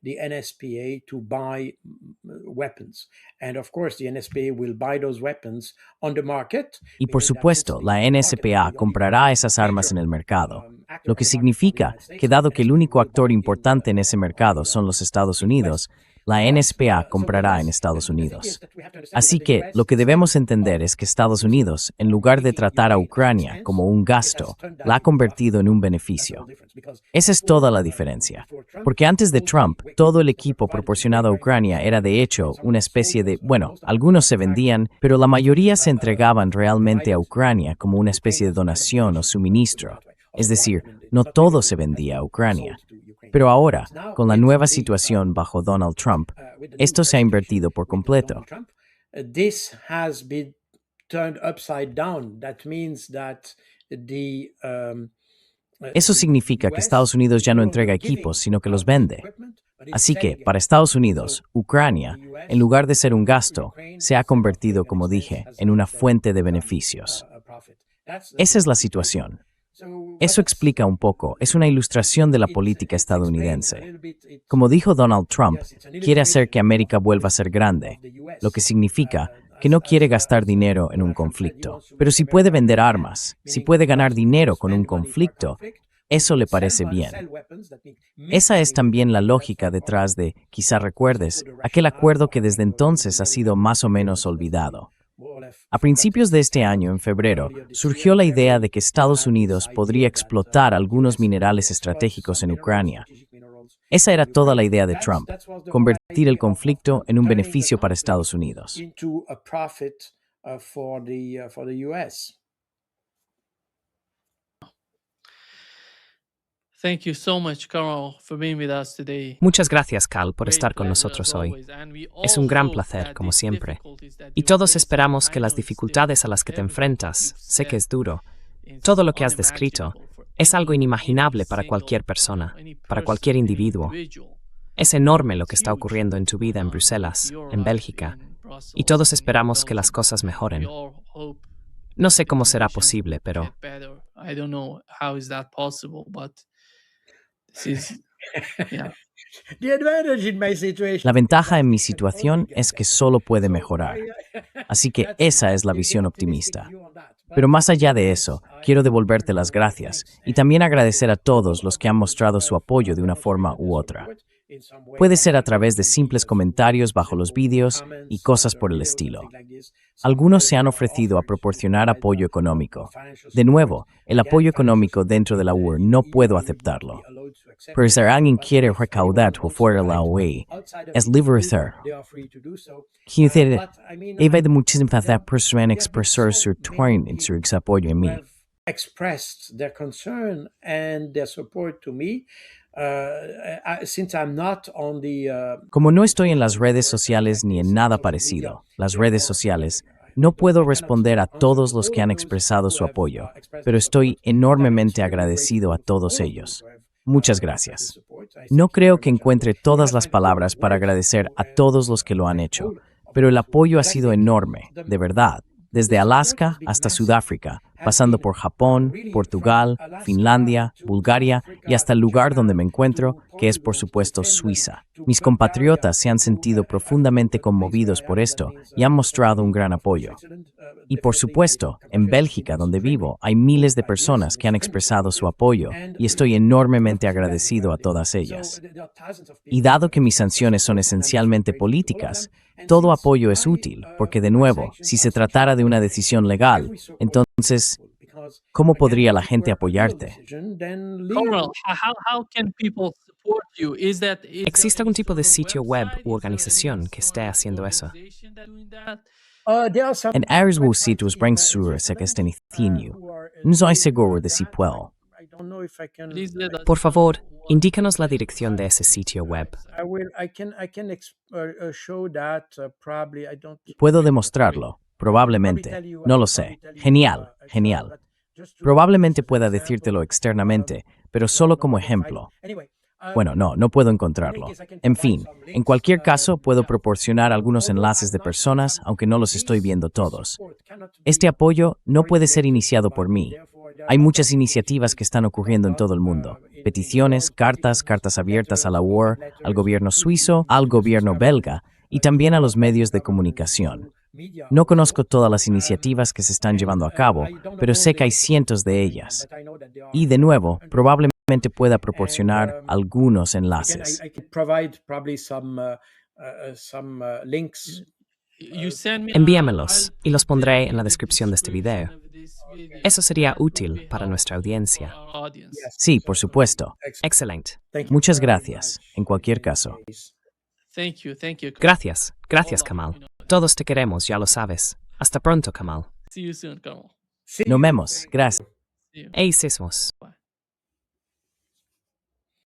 The NSPA to buy weapons. And of course, the NSPA will buy those weapons on the market. Y por supuesto, la NSPA comprará esas armas en el mercado, lo que significa que dado que el único actor importante en ese mercado son los Estados Unidos, la NSPA comprará en Estados Unidos. Así que lo que debemos entender es que Estados Unidos, en lugar de tratar a Ucrania como un gasto, la ha convertido en un beneficio. Esa es toda la diferencia. Porque antes de Trump, todo el equipo proporcionado a Ucrania era de hecho una especie de, bueno, algunos se vendían, pero la mayoría se entregaban realmente a Ucrania como una especie de donación o suministro. Es decir, no todo se vendía a Ucrania. Pero ahora, con la nueva situación bajo Donald Trump, esto se ha invertido por completo. This has been turned upside down. That means that Eso significa que Estados Unidos ya no entrega equipos, sino que los vende. Así que, para Estados Unidos, Ucrania, en lugar de ser un gasto, se ha convertido, como dije, en una fuente de beneficios. Esa es la situación. Eso explica un poco, es una ilustración de la política estadounidense. Como dijo Donald Trump, quiere hacer que América vuelva a ser grande, lo que significa que no quiere gastar dinero en un conflicto. Pero si puede vender armas, si puede ganar dinero con un conflicto, eso le parece bien. Esa es también la lógica detrás de, quizá recuerdes, aquel acuerdo que desde entonces ha sido más o menos olvidado. A principios de este año, en febrero, surgió la idea de que Estados Unidos podría explotar algunos minerales estratégicos en Ucrania. Esa era toda la idea de Trump, convertir el conflicto en un beneficio para Estados Unidos. Thank you so much, Carl, for being with us today. Muchas gracias, Carl, por Great estar con pleasure nosotros as hoy. always, and we Es all un gran hope placer, that como these siempre. difficulties that Y you todos face, esperamos I que know las it's dificultades a las que te difficult, enfrentas, sé que es duro. it's Todo lo que has descrito unimaginable for es algo any inimaginable para single, cualquier persona, any para person, cualquier any individuo. individual. Es enorme lo que It's está huge, ocurriendo en tu vida en Bruselas, your en life Bélgica, in Brussels, y todos in esperamos que las Belgium. cosas mejoren. We all hope No sé cómo the será conditions posible, pero get better. I don't know how is that possible, but this is, yeah. La ventaja en mi situación es que solo puede mejorar. Así que esa es la visión optimista. Pero más allá de eso, quiero devolverte las gracias y también agradecer a todos los que han mostrado su apoyo de una forma u otra. Puede ser a través de simples comentarios bajo los vídeos y cosas por el estilo. Algunos se han ofrecido a proporcionar apoyo económico. De nuevo, el apoyo económico dentro de la UE no puedo aceptarlo. Pero si alguien quiere recaudar fuera de la UE, es libre de hacer. Quiero decir, he de muchísimas personas expresar su torno en su apoyo en mí. Expressed their concern and their support to me. Since I'm not on the Como no estoy en las redes sociales ni en nada parecido, las redes sociales, no puedo responder a todos los que han expresado su apoyo, pero estoy enormemente agradecido a todos ellos. Muchas gracias. No creo que encuentre todas las palabras para agradecer a todos los que lo han hecho, pero el apoyo ha sido enorme, de verdad. Desde Alaska hasta Sudáfrica, pasando por Japón, Portugal, Finlandia, Bulgaria y hasta el lugar donde me encuentro, que es por supuesto Suiza. Mis compatriotas se han sentido profundamente conmovidos por esto y han mostrado un gran apoyo. Y por supuesto, en Bélgica, donde vivo, hay miles de personas que han expresado su apoyo y estoy enormemente agradecido a todas ellas. Y dado que mis sanciones son esencialmente políticas, todo apoyo es útil, porque de nuevo, si se tratara de una decisión legal, entonces, ¿cómo podría la gente apoyarte? Coral, how can people support you. Is ¿Existe algún tipo de sitio web u website? Is there organización any, que esté haciendo eso? organization that doing that? There are some En áreas ou websites sítios in, bem in seguros é que este inicinho. who are, Não sou doing seguro de that. si puedo. I don't know if I can. Please let us Por favor, know. indícanos la dirección de ese sitio web. I will. I can show that. Probably I don't. Puedo demostrarlo. Probablemente. No lo sé. Genial, genial. Probablemente pueda decírtelo externamente, pero solo como ejemplo. Bueno, no puedo encontrarlo. En fin, en cualquier caso, puedo proporcionar algunos enlaces de personas, aunque no los estoy viendo todos. Este apoyo no puede ser iniciado por mí. Hay muchas iniciativas que están ocurriendo en todo el mundo. Peticiones, cartas abiertas a la UOR, al gobierno suizo, al gobierno belga y también a los medios de comunicación. No conozco todas las iniciativas que se están llevando a cabo, pero sé que hay cientos de ellas. Y de nuevo, probablemente pueda proporcionar algunos enlaces. I could provide probably some links. You send me Envíamelos y los pondré en la descripción de este video. Eso sería útil para nuestra audiencia. Sí, por supuesto. Excelente. Thank you Muchas very gracias. much. En cualquier caso. Thank you. Gracias Kamal. Todos te queremos, ya lo sabes. Hasta pronto, Kamal. See you soon, Kamal. See Nos you. vemos. Gracias. See you. Eis ismos.